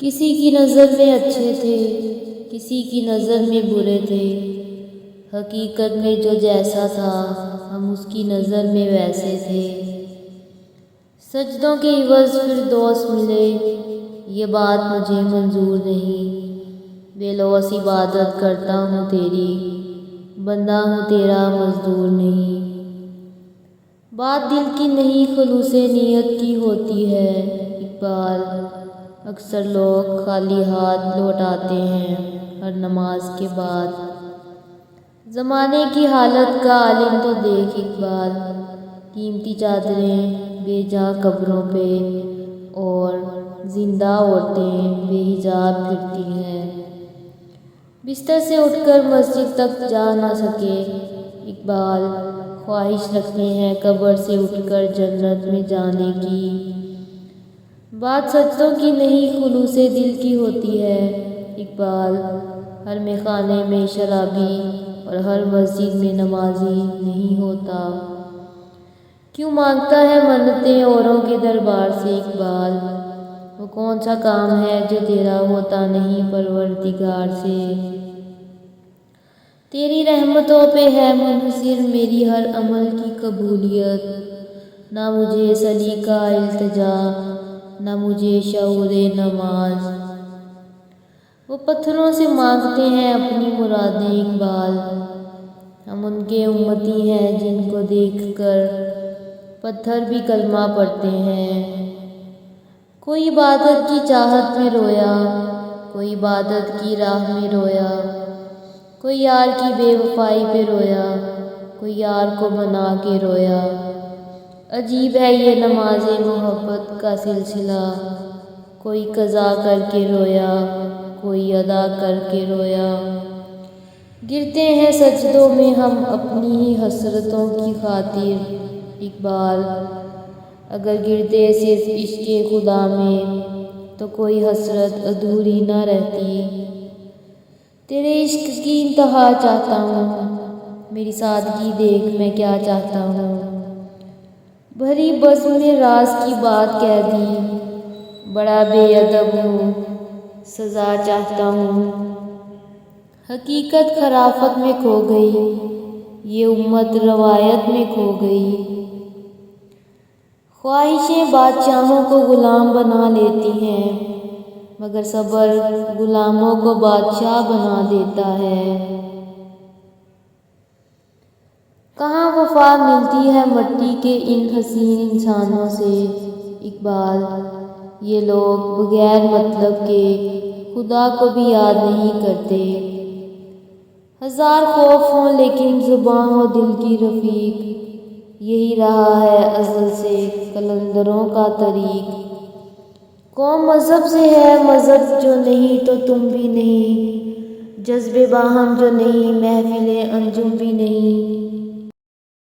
کسی کی نظر میں اچھے تھے، کسی کی نظر میں برے تھے، حقیقت میں جو جیسا تھا ہم اس کی نظر میں ویسے تھے۔ سجدوں کے عوض فردوس ملے، یہ بات مجھے منظور نہیں۔ بے لوث عبادت کرتا ہوں تیری، بندہ ہوں تیرا مزدور نہیں۔ بات دل کی نہیں خلوص نیت کی ہوتی ہے اقبال، اکثر لوگ خالی ہاتھ لوٹ آتے ہیں ہر نماز کے بعد۔ زمانے کی حالت کا عالم تو دیکھ اقبال، قیمتی چادریں بے جا قبروں پہ اور زندہ عورتیں بے حجاب پھرتی ہیں۔ بستر سے اٹھ کر مسجد تک جا نہ سکے اقبال، خواہش رکھتے ہیں قبر سے اٹھ کر جنت میں جانے کی۔ بات سجدوں کی نہیں خلوص دل کی ہوتی ہے اقبال، ہر میخانے میں شرابی اور ہر مسجد میں نمازی نہیں ہوتا۔ کیوں مانگتا ہے منتیں اوروں کے دربار سے اقبال، وہ کون سا کام ہے جو تیرا ہوتا نہیں پروردگار سے۔ تیری رحمتوں پہ ہے منحصر میری ہر عمل کی قبولیت، نہ مجھے سلیقہ التجا نہ مجھے شعور نماز۔ وہ پتھروں سے مانگتے ہیں اپنی مرادیں اقبال، ہم ان کے امتی ہیں جن کو دیکھ کر پتھر بھی کلمہ پڑھتے ہیں۔ کوئی عبادت کی چاہت میں رویا، کوئی عبادت کی راہ میں رویا، کوئی یار کی بے وفائی پہ رویا، کوئی یار کو بنا کے رویا۔ عجیب ہے یہ نماز محبت کا سلسلہ، کوئی قضا کر کے رویا، کوئی ادا کر کے رویا۔ گرتے ہیں سجدوں میں ہم اپنی ہی حسرتوں کی خاطر اقبال، اگر گرتے صرف عشق خدا میں تو کوئی حسرت ادھوری نہ رہتی۔ تیرے عشق کی انتہا چاہتا ہوں، میری سادگی دیکھ میں کیا چاہتا ہوں۔ بھری بزم میں راز کی بات کہہ دی، بڑا بے ادب ہوں سزا چاہتا ہوں۔ حقیقت خرافت میں کھو گئی، یہ امت روایت میں کھو گئی۔ خواہشیں بادشاہوں کو غلام بنا لیتی ہیں، مگر صبر غلاموں کو بادشاہ بنا دیتا ہے۔ کہاں وفا ملتی ہے مٹی کے ان حسین انسانوں سے اقبال، یہ لوگ بغیر مطلب کے خدا کو بھی یاد نہیں کرتے۔ ہزار خوف ہوں لیکن زباں ہو دل کی رفیق، یہی رہا ہے ازل سے قلندروں کا طریق۔ قوم مذہب سے ہے مذہب جو نہیں تو تم بھی نہیں، جذبے باہم جو نہیں محفل انجم بھی نہیں۔